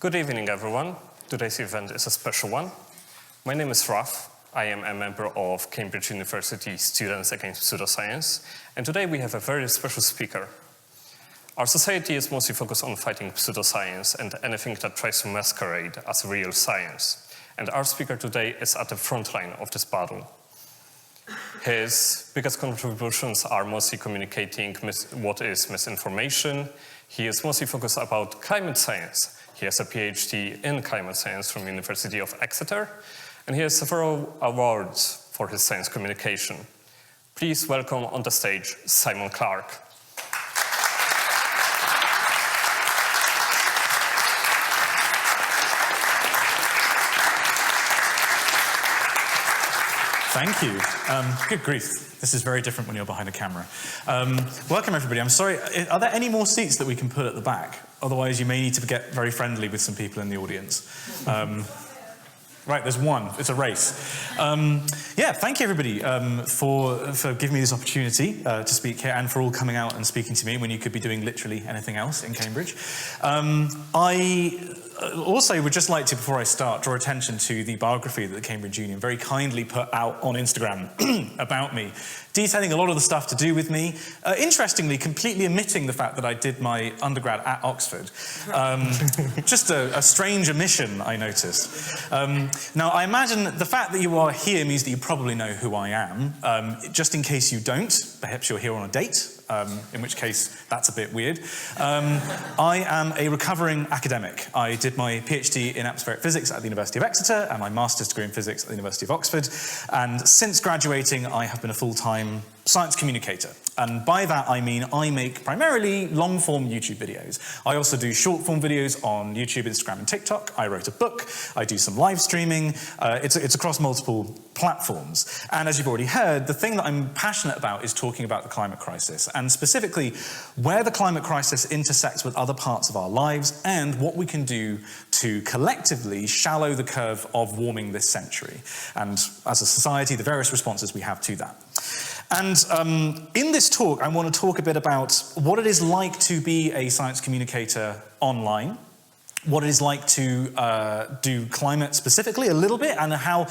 Good evening, everyone. Today's event is a special one. My name is Raf. I am a member of Cambridge University Students Against Pseudoscience, and today we have a very special speaker. Our society is mostly focused on fighting pseudoscience and anything that tries to masquerade as real science. And our speaker today is at the front line of this battle. His biggest contributions are mostly communicating what is misinformation. He is mostly focused about climate science. He has a PhD in climate science from the University of Exeter, and he has several awards for his science communication. Please welcome on the stage Simon Clarke. Thank you. Good grief. This is very different when you're behind a camera. Welcome, everybody. I'm sorry, are there any more seats that we can put at the back? Otherwise, you may need to get very friendly with some people in the audience. Right, there's one. It's a race. Yeah, thank you, everybody, for giving me this opportunity to speak here and for all coming out and speaking to me when you could be doing literally anything else in Cambridge. I also would just like to, before I start, draw attention to the biography that the Cambridge Union very kindly put out on Instagram about me, detailing a lot of the stuff to do with me, interestingly, completely omitting the fact that I did my undergrad at Oxford. Just a strange omission, I noticed. Now, I imagine the fact that you are here means that you probably know who I am. Just in case you don't, perhaps you're here on a date, in which case that's a bit weird. I am a recovering academic. I did my PhD in atmospheric physics at the University of Exeter and my master's degree in physics at the University of Oxford. And since graduating, I have been a full-time science communicator. And by that, I mean I make primarily long-form YouTube videos. I also do short-form videos on YouTube, Instagram, and TikTok. I wrote a book. I do some live streaming. It's across multiple platforms. And as you've already heard, the thing that I'm passionate about is talking about the climate crisis, and specifically where the climate crisis intersects with other parts of our lives and what we can do to collectively shallow the curve of warming this century. And as a society, the various responses we have to that. And in this talk, I want to talk a bit about what it is like to be a science communicator online, what it is like to do climate specifically a little bit, and how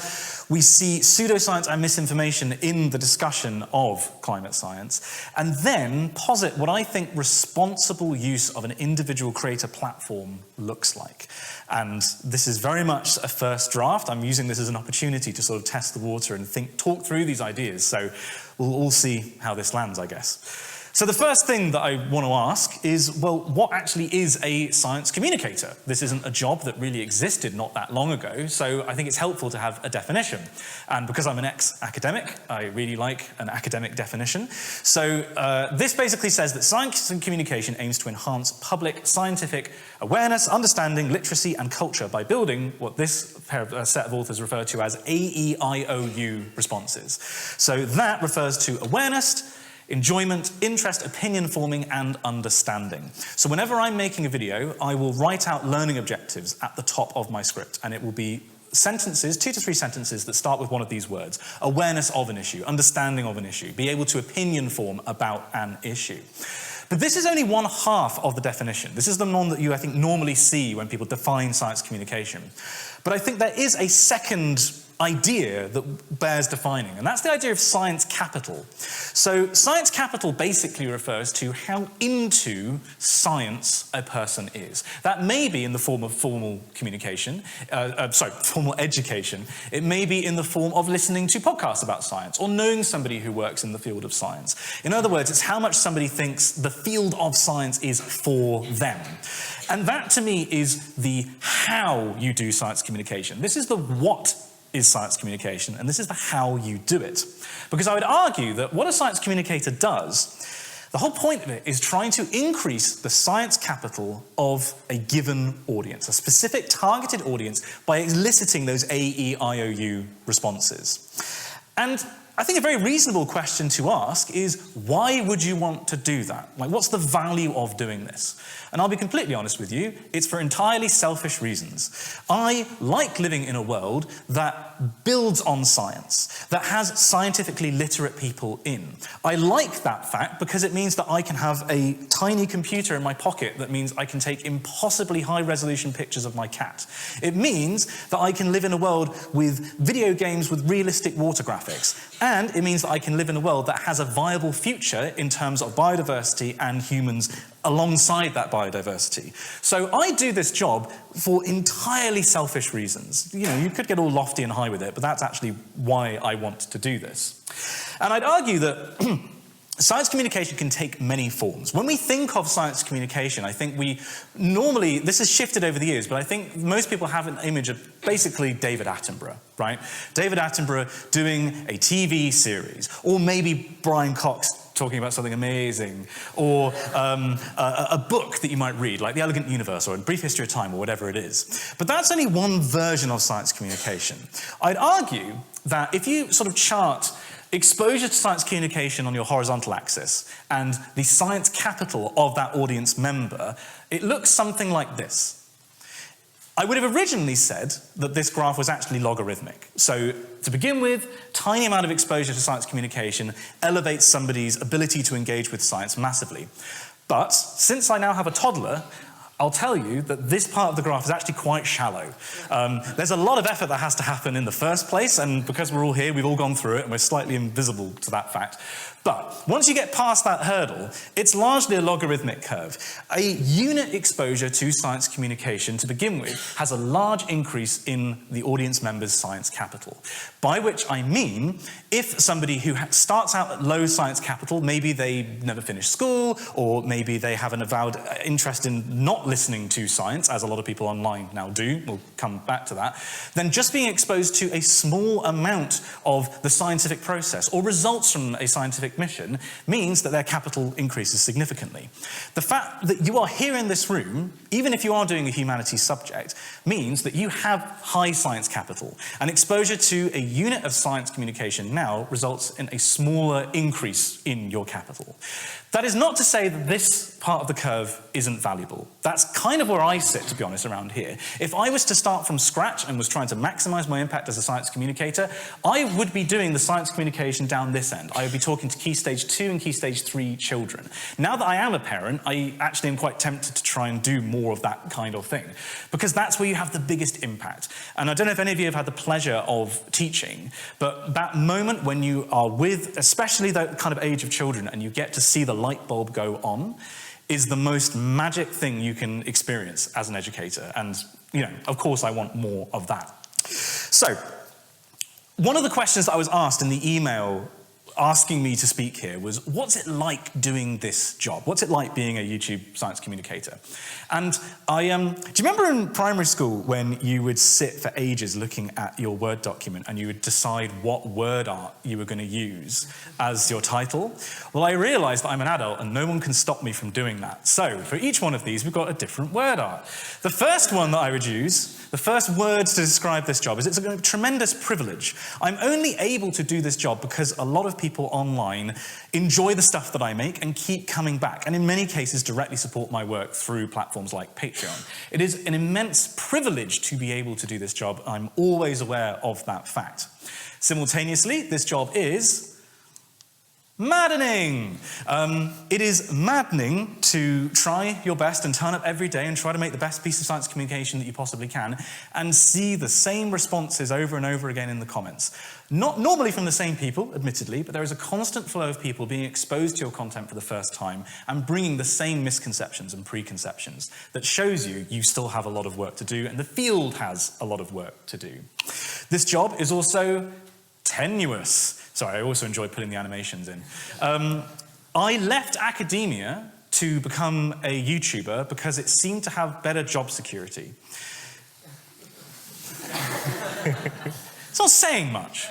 we see pseudoscience and misinformation in the discussion of climate science, and then posit what I think responsible use of an individual creator platform looks like. And this is very much a first draft. I'm using this as an opportunity to sort of test the water and talk through these ideas. So we'll all see how this lands, I guess. So the first thing that I want to ask is, well, what actually is a science communicator? This isn't a job that really existed not that long ago, so I think it's helpful to have a definition. And because I'm an ex-academic, I really like an academic definition. So this basically says that science and communication aims to enhance public scientific awareness, understanding, literacy, and culture by building what this set of authors refer to as AEIOU responses. So that refers to awareness, enjoyment, interest, opinion forming, and understanding. So whenever I'm making a video, I will write out learning objectives at the top of my script, and it will be sentences, 2 to 3 sentences that start with one of these words: awareness of an issue, understanding of an issue, be able to opinion form about an issue. But this is only one half of the definition. This is the one that you, I think, normally see when people define science communication. But I think there is a second idea that bears defining, and that's the idea of science capital. So science capital basically refers to how into science a person is. That may be in the form of formal communication, formal education. It may be in the form of listening to podcasts about science or knowing somebody who works in the field of science. In other words, it's how much somebody thinks the field of science is for them. And that, to me, is the how you do science communication. This is the what is science communication, and this is the how you do it. Because I would argue that what a science communicator does, the whole point of it is trying to increase the science capital of a given audience, a specific targeted audience, by eliciting those AEIOU responses. And I think a very reasonable question to ask is, why would you want to do that? Like, what's the value of doing this? And I'll be completely honest with you, it's for entirely selfish reasons. I like living in a world that builds on science, that has scientifically literate people in. I like that fact because it means that I can have a tiny computer in my pocket that means I can take impossibly high-resolution pictures of my cat. It means that I can live in a world with video games with realistic water graphics. And it means that I can live in a world that has a viable future in terms of biodiversity and humans alongside that biodiversity. So I do this job for entirely selfish reasons. You know, you could get all lofty and high with it, but that's actually why I want to do this. And I'd argue that science communication can take many forms. When we think of science communication, I think we normally, this has shifted over the years, but I think most people have an image of basically David Attenborough, right? David Attenborough doing a TV series, or maybe Brian Cox talking about something amazing, or a book that you might read, like The Elegant Universe, or A Brief History of Time, or whatever it is. But that's only one version of science communication. I'd argue that if you sort of chart exposure to science communication on your horizontal axis and the science capital of that audience member, it looks something like this. I would have originally said that this graph was actually logarithmic. So to begin with, tiny amount of exposure to science communication elevates somebody's ability to engage with science massively. But since I now have a toddler, I'll tell you that this part of the graph is actually quite shallow. There's a lot of effort that has to happen in the first place, and because we're all here, we've all gone through it, and we're slightly invisible to that fact. But once you get past that hurdle, it's largely a logarithmic curve. A unit exposure to science communication, to begin with, has a large increase in the audience member's science capital. By which I mean, if somebody who starts out at low science capital, maybe they never finished school, or maybe they have an avowed interest in not listening to science, as a lot of people online now do, we'll come back to that, then just being exposed to a small amount of the scientific process, or results from a scientific mission, means that their capital increases significantly. The fact that you are here in this room, even if you are doing a humanities subject, means that you have high science capital, and exposure to a unit of science communication now results in a smaller increase in your capital. That is not to say that this part of the curve isn't valuable. That's kind of where I sit, to be honest, around here. If I was to start from scratch and was trying to maximize my impact as a science communicator, I would be doing the science communication down this end. I would be talking to Key Stage 2 and Key Stage 3 children. Now that I am a parent, I actually am quite tempted to try and do more of that kind of thing, because that's where you have the biggest impact. And I don't know if any of you have had the pleasure of teaching, but that moment when you are with, especially that kind of age of children, and you get to see the light bulb go on, is the most magic thing you can experience as an educator. And, you know, of course I want more of that. So, one of the questions that I was asked in the email asking me to speak here was, what's it like doing this job? What's it like being a YouTube science communicator? And do you remember in primary school when you would sit for ages looking at your Word document and you would decide what word art you were going to use as your title? Well, I realized that I'm an adult and no one can stop me from doing that. So for each one of these, we've got a different word art. The first one that I would use, the first word to describe this job, is it's a tremendous privilege. I'm only able to do this job because a lot of people online enjoy the stuff that I make and keep coming back, and in many cases directly support my work through platforms like Patreon. It is an immense privilege to be able to do this job. I'm always aware of that fact. Simultaneously, this job is maddening. It is maddening to try your best and turn up every day and try to make the best piece of science communication that you possibly can and see the same responses over and over again in the comments. Not normally from the same people, admittedly, but there is a constant flow of people being exposed to your content for the first time and bringing the same misconceptions and preconceptions that shows you still have a lot of work to do, and the field has a lot of work to do. This job is also tenuous. Sorry, I also enjoy putting the animations in. I left academia to become a YouTuber because it seemed to have better job security. It's not saying much.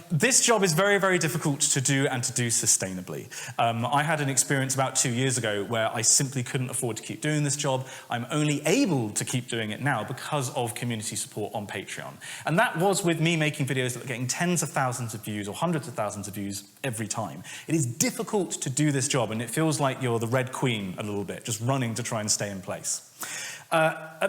This job is very, very difficult to do and to do sustainably. I had an experience about 2 years ago where I simply couldn't afford to keep doing this job. I'm only able to keep doing it now because of community support on Patreon. And that was with me making videos that were getting tens of thousands of views or hundreds of thousands of views every time. It is difficult to do this job, and it feels like you're the Red Queen a little bit, just running to try and stay in place.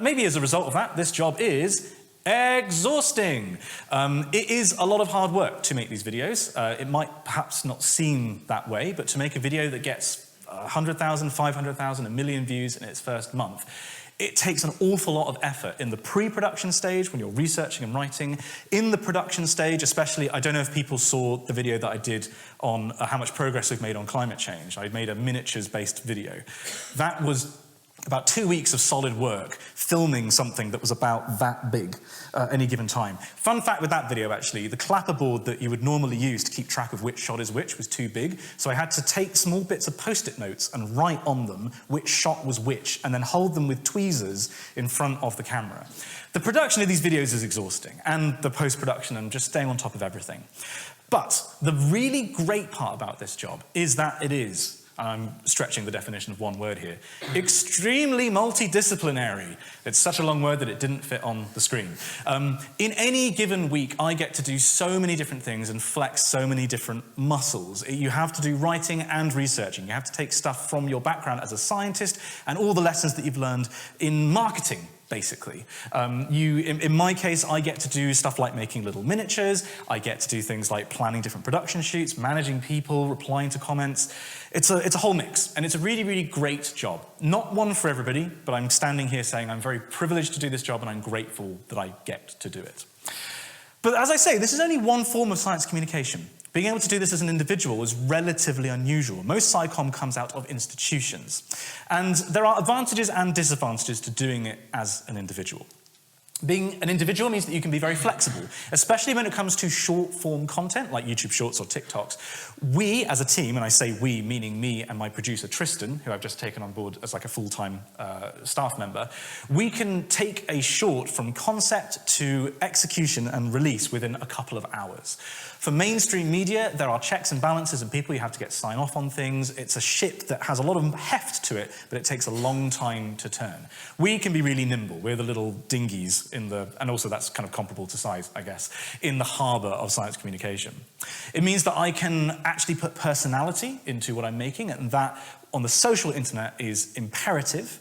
Maybe as a result of that, this job is exhausting. It is a lot of hard work to make these videos. It might perhaps not seem that way, but to make a video that gets 100,000, 500,000, 1 million views in its first month, it takes an awful lot of effort in the pre-production stage when you're researching and writing. In the production stage, especially, I don't know if people saw the video that I did on how much progress we've made on climate change. I made a miniatures-based video. That was about 2 weeks of solid work, filming something that was about that big any given time. Fun fact with that video, actually, the clapperboard that you would normally use to keep track of which shot is which was too big, so I had to take small bits of post-it notes and write on them which shot was which, and then hold them with tweezers in front of the camera. The production of these videos is exhausting, and the post-production and just staying on top of everything. But the really great part about this job is that it is, I'm stretching the definition of one word here, extremely multidisciplinary. It's such a long word that it didn't fit on the screen. In any given week, I get to do so many different things and flex so many different muscles. You have to do writing and researching. You have to take stuff from your background as a scientist and all the lessons that you've learned in marketing, basically. In my case, I get to do stuff like making little miniatures. I get to do things like planning different production shoots, managing people, replying to comments. It's a whole mix, and it's a really, really great job. Not one for everybody, but I'm standing here saying I'm very privileged to do this job, and I'm grateful that I get to do it. But as I say, this is only one form of science communication. Being able to do this as an individual is relatively unusual. Most SciComm comes out of institutions. And there are advantages and disadvantages to doing it as an individual. Being an individual means that you can be very flexible, especially when it comes to short-form content like YouTube Shorts or TikToks. We, as a team, and I say we, meaning me and my producer Tristan, who I've just taken on board as like a full-time staff member, we can take a short from concept to execution and release within a couple of hours. For mainstream media, there are checks and balances and people you have to get sign off on things. It's a ship that has a lot of heft to it, but it takes a long time to turn. We can be really nimble. We're the little dinghies in the, and also that's kind of comparable to size, I guess, in the harbour of science communication. It means that I can actually put personality into what I'm making, and that on the social internet is imperative.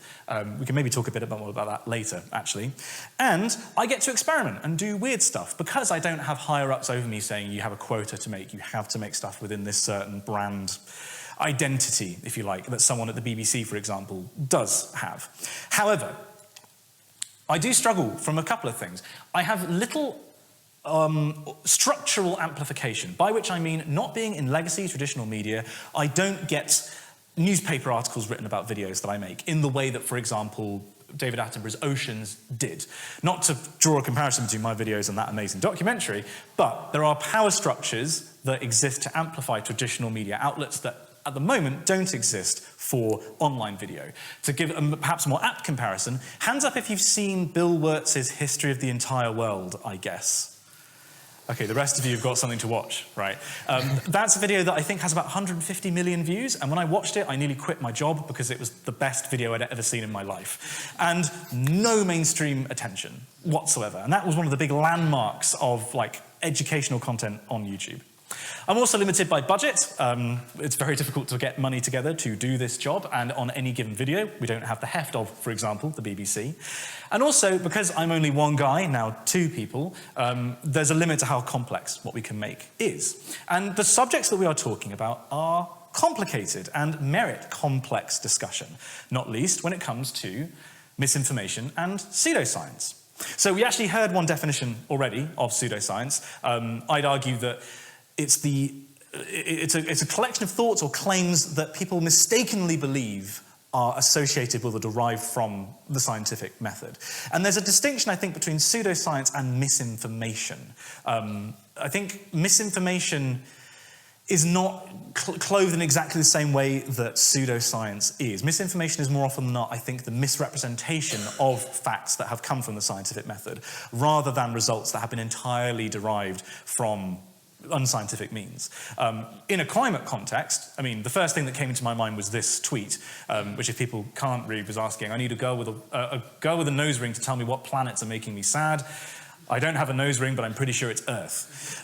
We can maybe talk a bit more about that later, actually. And I get to experiment and do weird stuff because I don't have higher-ups over me saying you have a quota to make, you have to make stuff within this certain brand identity, if you like, that someone at the BBC, for example, does have. However, I do struggle from a couple of things. I have little structural amplification, by which I mean not being in legacy traditional media, I don't get newspaper articles written about videos that I make in the way that, for example, David Attenborough's Oceans did. Not to draw a comparison between my videos and that amazing documentary, but there are power structures that exist to amplify traditional media outlets that at the moment don't exist for online video. To give a perhaps more apt comparison, hands up if you've seen Bill Wurtz's History of the Entire World, I guess. Okay, the rest of you have got something to watch, right? That's a video that I think has about 150 million views, and when I watched it, I nearly quit my job because it was the best video I'd ever seen in my life. And no mainstream attention whatsoever. And that was one of the big landmarks of like educational content on YouTube. I'm also limited by budget. It's very difficult to get money together to do this job, and on any given video, we don't have the heft of, for example, the BBC. And also, because I'm only one guy, now 2 people, there's a limit to how complex what we can make is. And the subjects that we are talking about are complicated and merit complex discussion, not least when it comes to misinformation and pseudoscience. So we actually heard one definition already of pseudoscience. I'd argue that it's a collection of thoughts or claims that people mistakenly believe are associated with or derived from the scientific method. And there's a distinction, I think, between pseudoscience and misinformation. I think misinformation is not clothed in exactly the same way that pseudoscience is. Misinformation is more often than not, I think, the misrepresentation of facts that have come from the scientific method, rather than results that have been entirely derived from unscientific means. In a climate context, I mean, the first thing that came into my mind was this tweet, which if people can't read was asking, I need a girl with a nose ring to tell me what planets are making me sad. I don't have a nose ring, but I'm pretty sure it's Earth.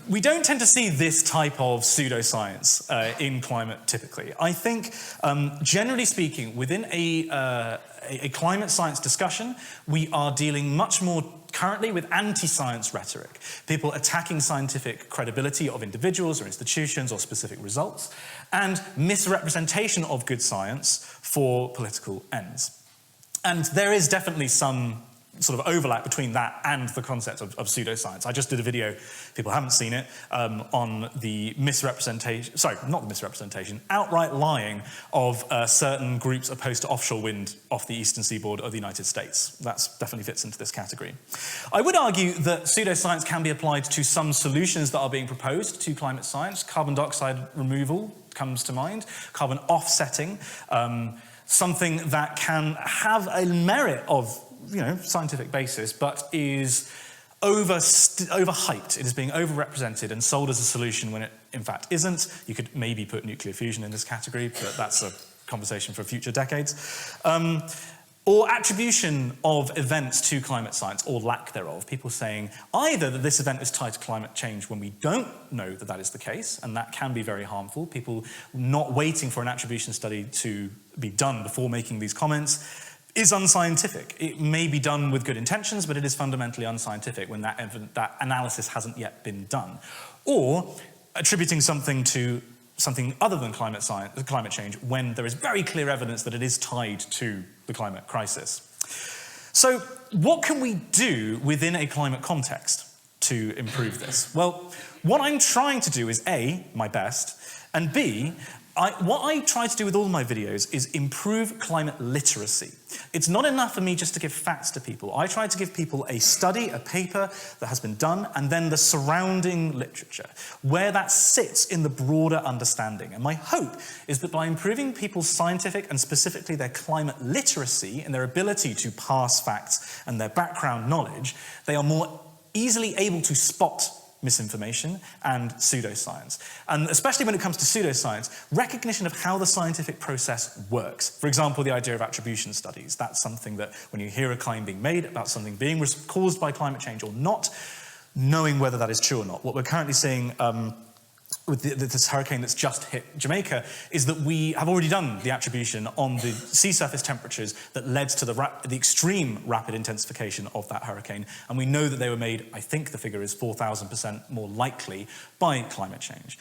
We don't tend to see this type of pseudoscience in climate typically. I think, generally speaking, within a climate science discussion, we are dealing much more currently with anti-science rhetoric, people attacking scientific credibility of individuals or institutions or specific results, and misrepresentation of good science for political ends. And there is definitely some sort of overlap between that and the concept of pseudoscience. I just did a video, people haven't seen it, on the misrepresentation, sorry, not the misrepresentation, outright lying of certain groups opposed to offshore wind off the eastern seaboard of the United States. That definitely fits into this category. I would argue that pseudoscience can be applied to some solutions that are being proposed to climate science. Carbon dioxide removal comes to mind, carbon offsetting, something that can have a merit of scientific basis, but is overhyped. It is being overrepresented and sold as a solution when it in fact isn't. You could maybe put nuclear fusion in this category, but that's a conversation for future decades. Or attribution of events to climate science, or lack thereof. People saying either that this event is tied to climate change when we don't know that that is the case, and that can be very harmful. People not waiting for an attribution study to be done before making these comments is unscientific. It may be done with good intentions, but it is fundamentally unscientific when that analysis hasn't yet been done. Or attributing something to something other than climate change when there is very clear evidence that it is tied to the climate crisis. So what can we do within a climate context to improve this? Well, what I'm trying to do is A, my best, and B, what I try to do with all my videos is improve climate literacy. It's not enough for me just to give facts to people. I try to give people a study, a paper that has been done, and then the surrounding literature, where that sits in the broader understanding. And my hope is that by improving people's scientific and specifically their climate literacy and their ability to parse facts and their background knowledge, they are more easily able to spot misinformation and pseudoscience. And especially when it comes to pseudoscience, recognition of how the scientific process works. For example, the idea of attribution studies. That's something that when you hear a claim being made about something being caused by climate change or not, knowing whether that is true or not. What we're currently seeing with this hurricane that's just hit Jamaica is that we have already done the attribution on the sea surface temperatures that led to the extreme rapid intensification of that hurricane. And we know that they were made, I think the figure is 4,000% more likely by climate change.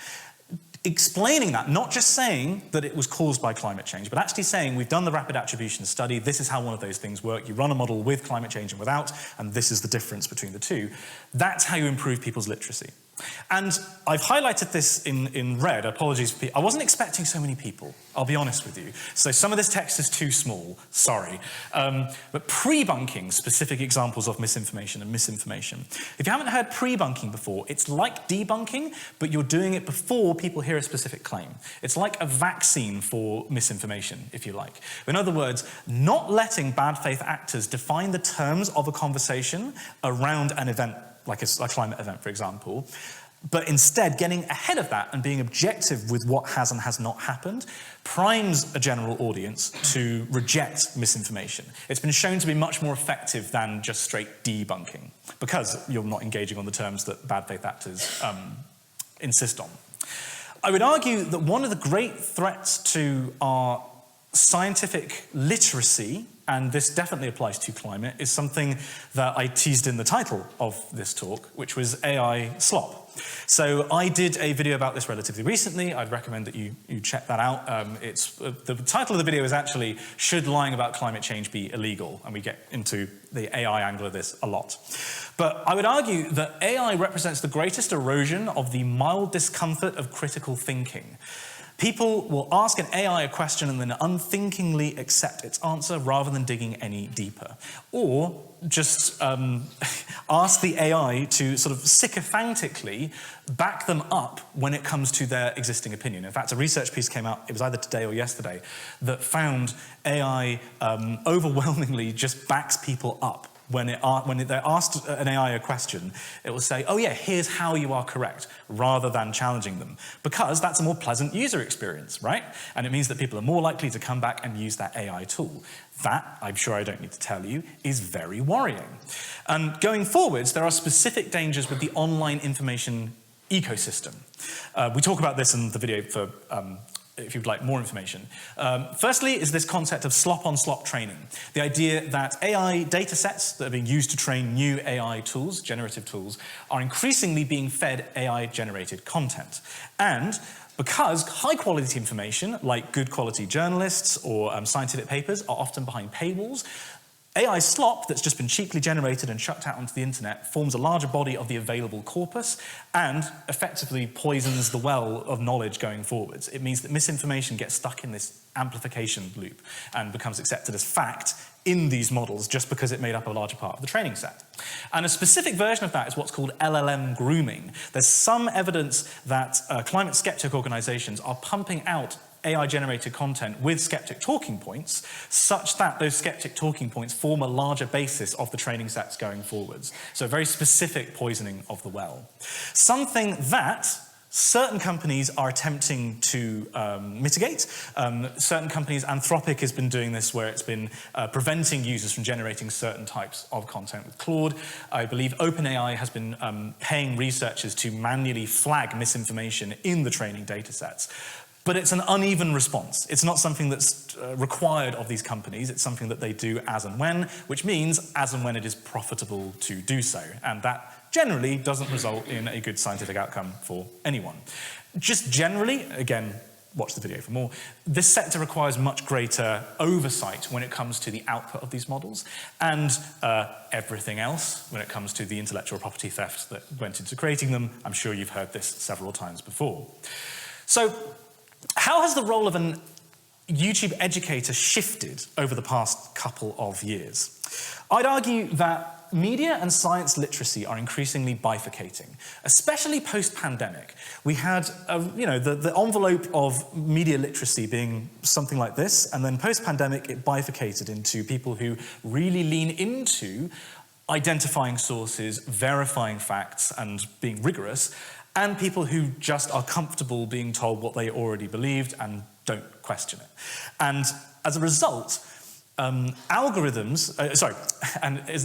Explaining that, not just saying that it was caused by climate change, but actually saying we've done the rapid attribution study, this is how one of those things work. You run a model with climate change and without, and this is the difference between the two. That's how you improve people's literacy. And I've highlighted this in red. Apologies for people. I wasn't expecting so many people, I'll be honest with you. So some of this text is too small, sorry. But pre-bunking, specific examples of misinformation and misinformation. If you haven't heard pre-bunking before, it's like debunking, but you're doing it before people hear a specific claim. It's like a vaccine for misinformation, if you like. In other words, not letting bad faith actors define the terms of a conversation around an event like a climate event, for example, but instead getting ahead of that and being objective with what has and has not happened primes a general audience to reject misinformation. It's been shown to be much more effective than just straight debunking, because you're not engaging on the terms that bad faith actors insist on. I would argue that one of the great threats to our scientific literacy, and this definitely applies to climate, is something that I teased in the title of this talk, which was AI slop. So I did a video about this relatively recently. I'd recommend that you check that out. The title of the video is actually, Should Lying About Climate Change Be Illegal? And we get into the AI angle of this a lot. But I would argue that AI represents the greatest erosion of the mild discomfort of critical thinking. People will ask an AI a question and then unthinkingly accept its answer rather than digging any deeper. Or just ask the AI to sort of sycophantically back them up when it comes to their existing opinion. In fact, a research piece came out, it was either today or yesterday, that found AI overwhelmingly just backs people up. When they're asked an AI a question, it will say, oh yeah, here's how you are correct, rather than challenging them. Because that's a more pleasant user experience, right? And it means that people are more likely to come back and use that AI tool. That, I'm sure I don't need to tell you, is very worrying. And going forwards, there are specific dangers with the online information ecosystem. We talk about this in the video for if you'd like more information. Firstly is this concept of slop-on-slop training. The idea that AI data sets that are being used to train new AI tools, generative tools, are increasingly being fed AI-generated content. And because high-quality information, like good-quality journalists or scientific papers, are often behind paywalls, AI slop that's just been cheaply generated and chucked out onto the internet forms a larger body of the available corpus and effectively poisons the well of knowledge going forwards. It means that misinformation gets stuck in this amplification loop and becomes accepted as fact in these models just because it made up a larger part of the training set. And a specific version of that is what's called LLM grooming. There's some evidence that climate skeptic organizations are pumping out AI-generated content with skeptic talking points, such that those skeptic talking points form a larger basis of the training sets going forwards. So a very specific poisoning of the well. Something that certain companies are attempting to mitigate. Certain companies, Anthropic has been doing this where it's been preventing users from generating certain types of content with Claude. I believe OpenAI has been paying researchers to manually flag misinformation in the training data sets. But it's an uneven response. It's not something that's required of these companies. It's something that they do as and when, which means as and when it is profitable to do so. And that generally doesn't result in a good scientific outcome for anyone. Just generally, again, watch the video for more, this sector requires much greater oversight when it comes to the output of these models and everything else when it comes to the intellectual property theft that went into creating them. I'm sure you've heard this several times before. So, how has the role of an YouTube educator shifted over the past couple of years? I'd argue that media and science literacy are increasingly bifurcating, especially post-pandemic. We had, the envelope of media literacy being something like this, and then post-pandemic it bifurcated into people who really lean into identifying sources, verifying facts, and being rigorous, and people who just are comfortable being told what they already believed and don't question it. And as a result, algorithms,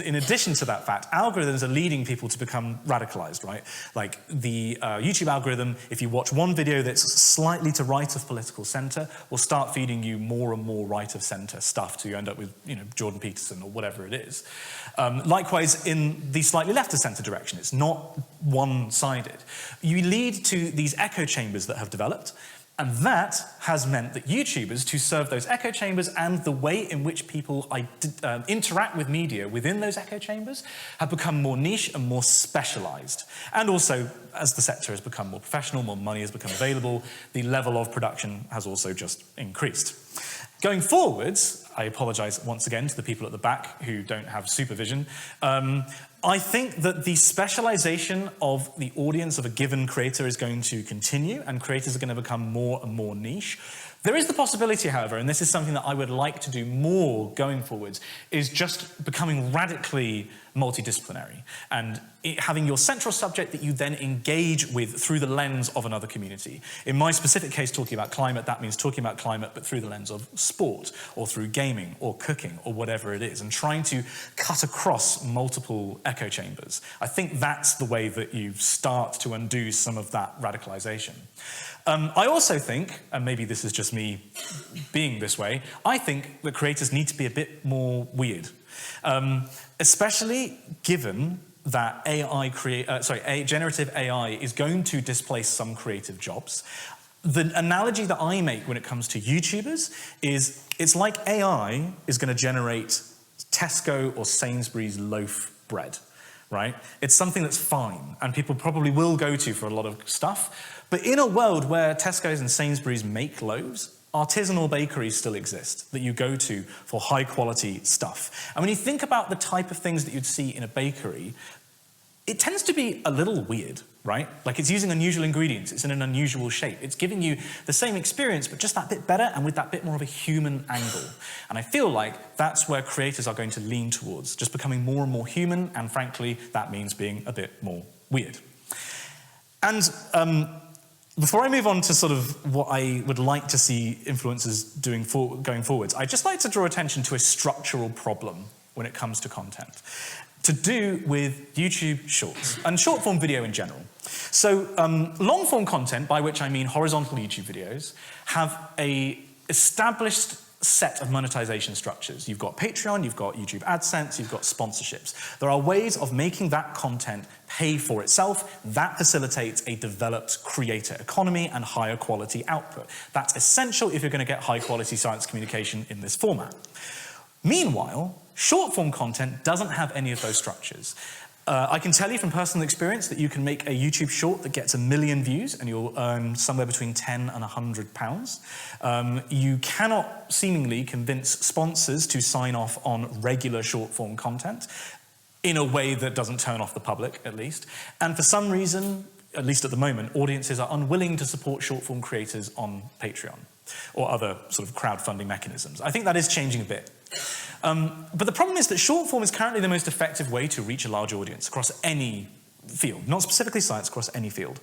in addition to that fact, algorithms are leading people to become radicalized, right? Like the YouTube algorithm, if you watch one video that's slightly to right of political center, will start feeding you more and more right of center stuff till you end up with, Jordan Peterson or whatever it is. Likewise, in the slightly left of center direction, it's not one-sided. You lead to these echo chambers that have developed, and that has meant that YouTubers, to serve those echo chambers and the way in which people interact with media within those echo chambers, have become more niche and more specialized. And also, as the sector has become more professional, more money has become available, the level of production has also just increased. Going forwards, I apologize once again to the people at the back who don't have supervision. I think that the specialization of the audience of a given creator is going to continue, and creators are going to become more and more niche. There is the possibility, however, and this is something that I would like to do more going forwards, is just becoming radically multidisciplinary and having your central subject that you then engage with through the lens of another community. In my specific case, talking about climate, that means talking about climate but through the lens of sport or through gaming or cooking or whatever it is, and trying to cut across multiple echo chambers. I think that's the way that you start to undo some of that radicalization. I also think, and maybe this is just me being this way, I think that creators need to be a bit more weird. Especially given that generative AI is going to displace some creative jobs. The analogy that I make when it comes to YouTubers is it's like AI is going to generate Tesco or Sainsbury's loaf bread, right? It's something that's fine and people probably will go to for a lot of stuff. But in a world where Tesco's and Sainsbury's make loaves, artisanal bakeries still exist that you go to for high quality stuff. And when you think about the type of things that you'd see in a bakery, it tends to be a little weird, right? Like it's using unusual ingredients, it's in an unusual shape. It's giving you the same experience, but just that bit better and with that bit more of a human angle. And I feel like that's where creators are going to lean towards, just becoming more and more human, and frankly, that means being a bit more weird. And before I move on to sort of what I would like to see influencers doing going forwards, I'd just like to draw attention to a structural problem when it comes to content, to do with YouTube Shorts, and short-form video in general. So long-form content, by which I mean horizontal YouTube videos, have a established set of monetization structures. You've got Patreon, you've got YouTube AdSense, you've got sponsorships. There are ways of making that content pay for itself. That facilitates a developed creator economy and higher quality output. That's essential if you're going to get high-quality science communication in this format. Meanwhile, short-form content doesn't have any of those structures. I can tell you from personal experience that you can make a YouTube short that gets 1 million views and you'll earn somewhere between 10 and 100 pounds. You cannot seemingly convince sponsors to sign off on regular short-form content in a way that doesn't turn off the public, at least. And for some reason, at least at the moment, audiences are unwilling to support short-form creators on Patreon or other sort of crowdfunding mechanisms. I think that is changing a bit. But the problem is that short form is currently the most effective way to reach a large audience across any field, not specifically science, across any field.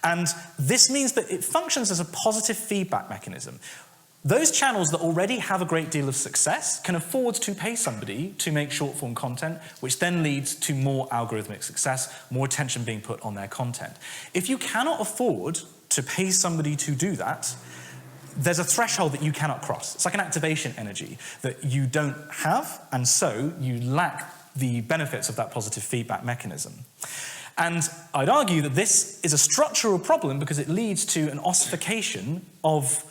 And this means that it functions as a positive feedback mechanism. Those channels that already have a great deal of success can afford to pay somebody to make short form content, which then leads to more algorithmic success, more attention being put on their content. If you cannot afford to pay somebody to do that, there's a threshold that you cannot cross. It's like an activation energy that you don't have, and so you lack the benefits of that positive feedback mechanism. And I'd argue that this is a structural problem because it leads to an ossification of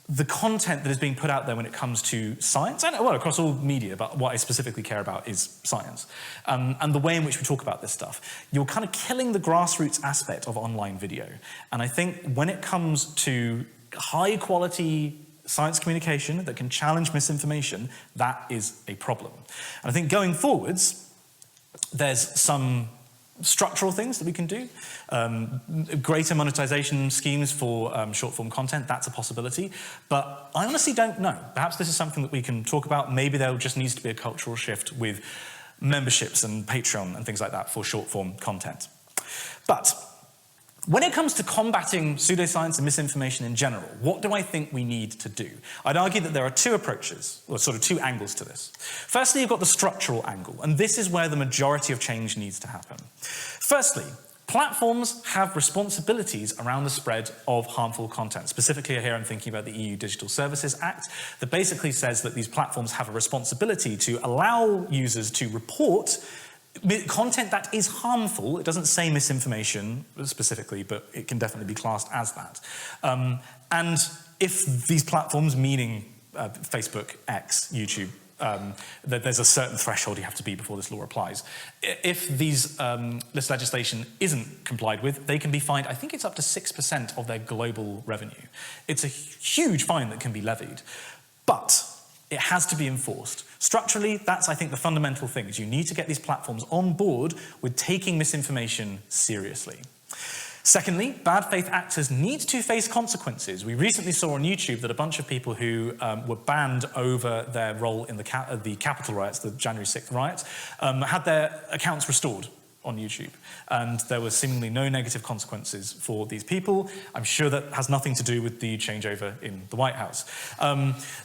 the content that is being put out there when it comes to science, and well, across all media, but what I specifically care about is science. And the way in which we talk about this stuff. You're kind of killing the grassroots aspect of online video. And I think when it comes to high quality science communication that can challenge misinformation, that is a problem. And I think going forwards, there's some structural things that we can do. Greater monetization schemes for short-form content, that's a possibility. But I honestly don't know. Perhaps this is something that we can talk about. Maybe there just needs to be a cultural shift with memberships and Patreon and things like that for short-form content. But when it comes to combating pseudoscience and misinformation in general, what do I think we need to do? I'd argue that there are two approaches, or sort of two angles to this. Firstly, you've got the structural angle, and this is where the majority of change needs to happen. Firstly, platforms have responsibilities around the spread of harmful content. Specifically here I'm thinking about the EU Digital Services Act that basically says that these platforms have a responsibility to allow users to report content that is harmful. It doesn't say misinformation specifically, but it can definitely be classed as that. And if these platforms, meaning Facebook, X, YouTube, that there's a certain threshold you have to be before this law applies. If this legislation isn't complied with, they can be fined, I think it's up to 6% of their global revenue. It's a huge fine that can be levied, but it has to be enforced. Structurally, that's, I think, the fundamental thing, is you need to get these platforms on board with taking misinformation seriously. Secondly, bad faith actors need to face consequences. We recently saw on YouTube that a bunch of people who were banned over their role in the Capitol riots, the January 6th riots, had their accounts restored on YouTube. And there were seemingly no negative consequences for these people. I'm sure that has nothing to do with the changeover in the White House.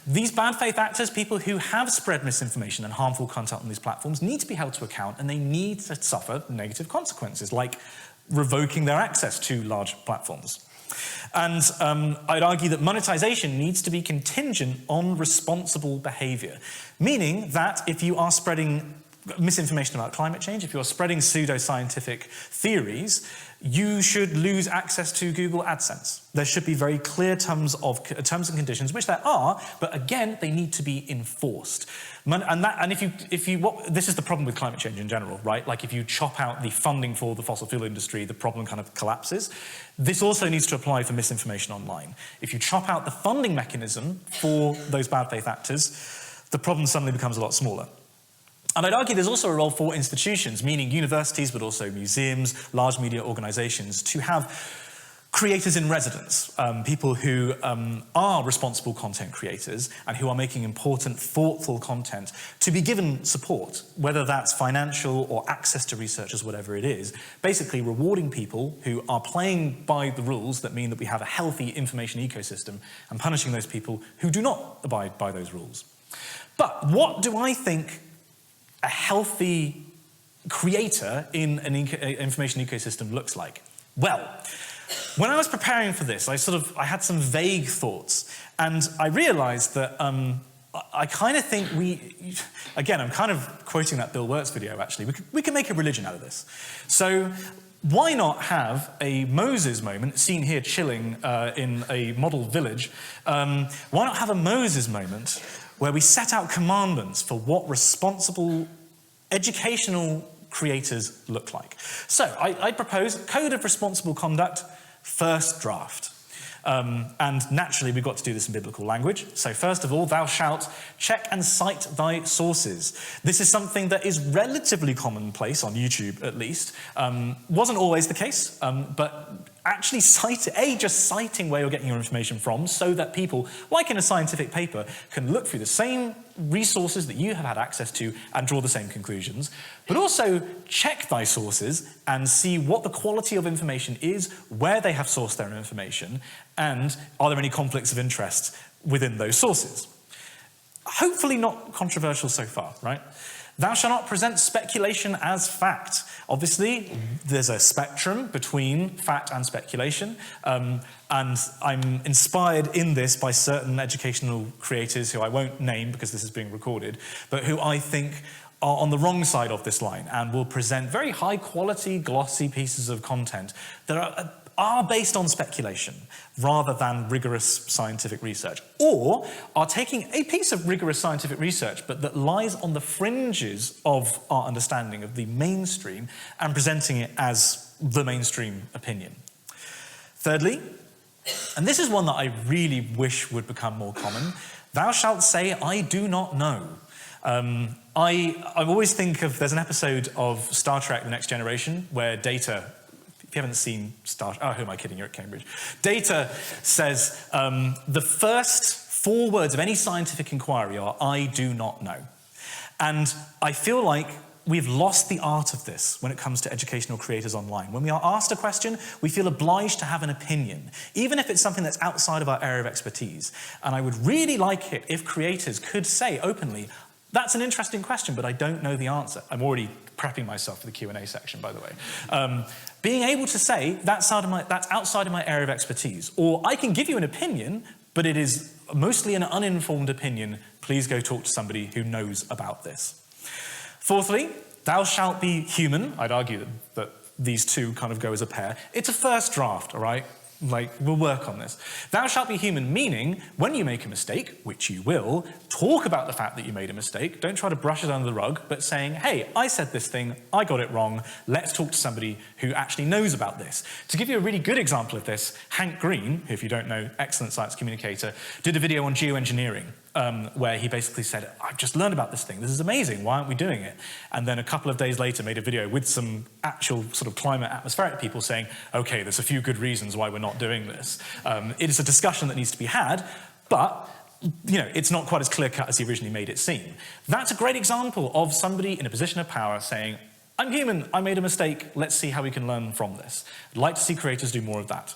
These bad faith actors, people who have spread misinformation and harmful content on these platforms, need to be held to account, and they need to suffer negative consequences, like revoking their access to large platforms. And I'd argue that monetization needs to be contingent on responsible behavior, meaning that if you are spreading misinformation about climate change, if you're spreading pseudoscientific theories, you should lose access to Google AdSense. There should be very clear terms and conditions, which there are, but again, they need to be enforced. This is the problem with climate change in general, right? Like if you chop out the funding for the fossil fuel industry, the problem kind of collapses. This also needs to apply for misinformation online. If you chop out the funding mechanism for those bad faith actors, the problem suddenly becomes a lot smaller. And I'd argue there's also a role for institutions, meaning universities, but also museums, large media organizations, to have creators in residence, people who are responsible content creators and who are making important, thoughtful content, to be given support, whether that's financial or access to researchers, whatever it is, basically rewarding people who are playing by the rules that mean that we have a healthy information ecosystem and punishing those people who do not abide by those rules. But what do I think a healthy creator in an information ecosystem looks like? Well, when I was preparing for this, I had some vague thoughts, and I realized that I kind of think again, I'm kind of quoting that Bill Wirtz video, actually. We can make a religion out of this. So why not have a Moses moment, seen here chilling in a model village? Why not have a Moses moment where we set out commandments for what responsible educational creators look like? So I propose Code of Responsible Conduct, first draft. And naturally, we've got to do this in biblical language. So first of all, thou shalt check and cite thy sources. This is something that is relatively commonplace on YouTube, at least. Wasn't always the case, but actually just citing where you're getting your information from so that people, like in a scientific paper, can look through the same resources that you have had access to and draw the same conclusions, but also check thy sources and see what the quality of information is, where they have sourced their information, and are there any conflicts of interest within those sources. Hopefully not controversial so far, right? Thou shalt not present speculation as fact. Obviously, there's a spectrum between fact and speculation, and I'm inspired in this by certain educational creators who I won't name because this is being recorded, but who I think are on the wrong side of this line and will present very high-quality, glossy pieces of content that are based on speculation rather than rigorous scientific research, or are taking a piece of rigorous scientific research but that lies on the fringes of our understanding of the mainstream and presenting it as the mainstream opinion. Thirdly, and this is one that I really wish would become more common, thou shalt say, I do not know. I always think of, there's an episode of Star Trek: The Next Generation where Data, if you haven't seen who am I kidding, you're at Cambridge. Data says the first 4 words of any scientific inquiry are, I do not know. And I feel like we've lost the art of this when it comes to educational creators online. When we are asked a question, we feel obliged to have an opinion, even if it's something that's outside of our area of expertise. And I would really like it if creators could say openly, that's an interesting question, but I don't know the answer. I'm already prepping myself for the Q&A section, by the way. Being able to say, that's outside of my area of expertise, or I can give you an opinion, but it is mostly an uninformed opinion. Please go talk to somebody who knows about this. Fourthly, thou shalt be human. I'd argue that these two kind of go as a pair. It's a first draft, all right? Like, we'll work on this. Thou shalt be human, meaning when you make a mistake, which you will, talk about the fact that you made a mistake. Don't try to brush it under the rug, but saying, hey, I said this thing, I got it wrong. Let's talk to somebody who actually knows about this. To give you a really good example of this, Hank Green, who, if you don't know, excellent science communicator, did a video on geoengineering, where he basically said, I've just learned about this thing. This is amazing. Why aren't we doing it? And then a couple of days later made a video with some actual sort of climate atmospheric people saying, okay, there's a few good reasons why we're not doing this. It is a discussion that needs to be had, but it's not quite as clear-cut as he originally made it seem. That's a great example of somebody in a position of power saying, I'm human, I made a mistake, let's see how we can learn from this. I'd like to see creators do more of that.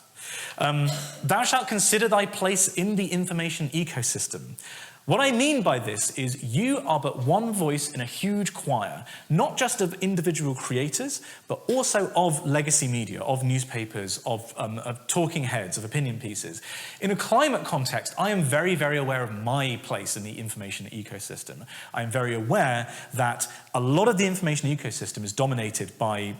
Thou shalt consider thy place in the information ecosystem. What I mean by this is you are but one voice in a huge choir, not just of individual creators, but also of legacy media, of newspapers, of talking heads, of opinion pieces. In a climate context, I am very, very aware of my place in the information ecosystem. I am very aware that a lot of the information ecosystem is dominated by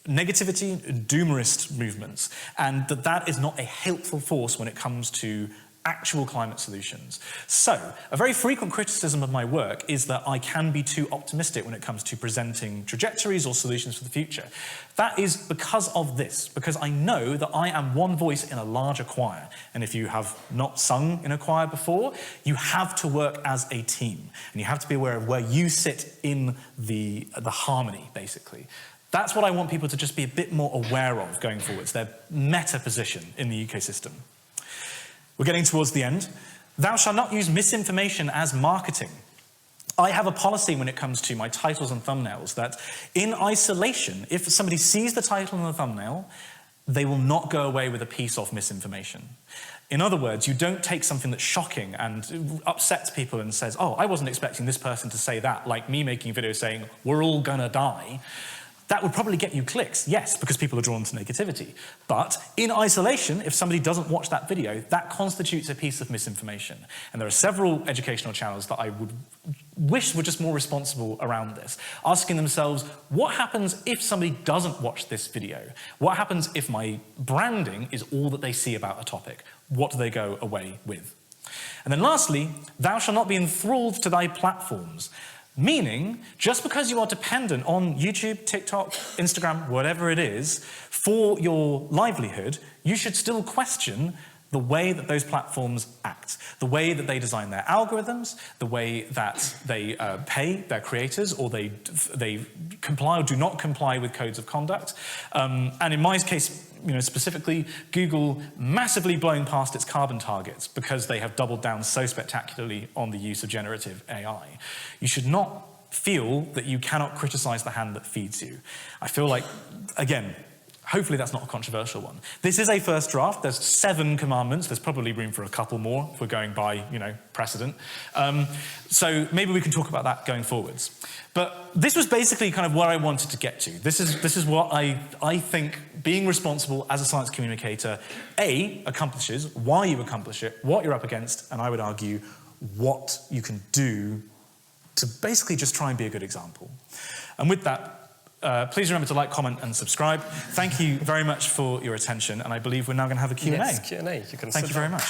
negativity, doomerist movements, and that is not a helpful force when it comes to actual climate solutions. So, a very frequent criticism of my work is that I can be too optimistic when it comes to presenting trajectories or solutions for the future. That is because of this, because I know that I am one voice in a larger choir. And if you have not sung in a choir before, you have to work as a team. And you have to be aware of where you sit in the harmony, basically. That's what I want people to just be a bit more aware of going forwards, their meta position in the ecosystem. We're getting towards the end. Thou shalt not use misinformation as marketing. I have a policy when it comes to my titles and thumbnails that in isolation, if somebody sees the title and the thumbnail, they will not go away with a piece of misinformation. In other words, you don't take something that's shocking and upsets people and says, oh, I wasn't expecting this person to say that, like me making a video saying, we're all gonna die. That would probably get you clicks, yes, because people are drawn to negativity. But in isolation, if somebody doesn't watch that video, that constitutes a piece of misinformation. And there are several educational channels that I would wish were just more responsible around this, asking themselves, what happens if somebody doesn't watch this video? What happens if my branding is all that they see about a topic? What do they go away with? And then lastly, thou shalt not be enthralled to thy platforms. Meaning, just because you are dependent on YouTube, TikTok, Instagram, whatever it is, for your livelihood, you should still question the way that those platforms act, the way that they design their algorithms, the way that they pay their creators, or they comply or do not comply with codes of conduct. And in my case, specifically, Google massively blowing past its carbon targets because they have doubled down so spectacularly on the use of generative AI. You should not feel that you cannot criticize the hand that feeds you. I feel like, again, hopefully that's not a controversial one. This is a first draft. There's 7 commandments. There's probably room for a couple more if we're going by, precedent. So maybe we can talk about that going forwards. But this was basically kind of where I wanted to get to. This is what I think being responsible as a science communicator, A, accomplishes, why you accomplish it, what you're up against, and I would argue what you can do to basically just try and be a good example. And with that, please remember to like, comment, and subscribe. Thank you very much for your attention, and I believe we're now going to have a Q&A. Yes, Q&A. Thank you very much.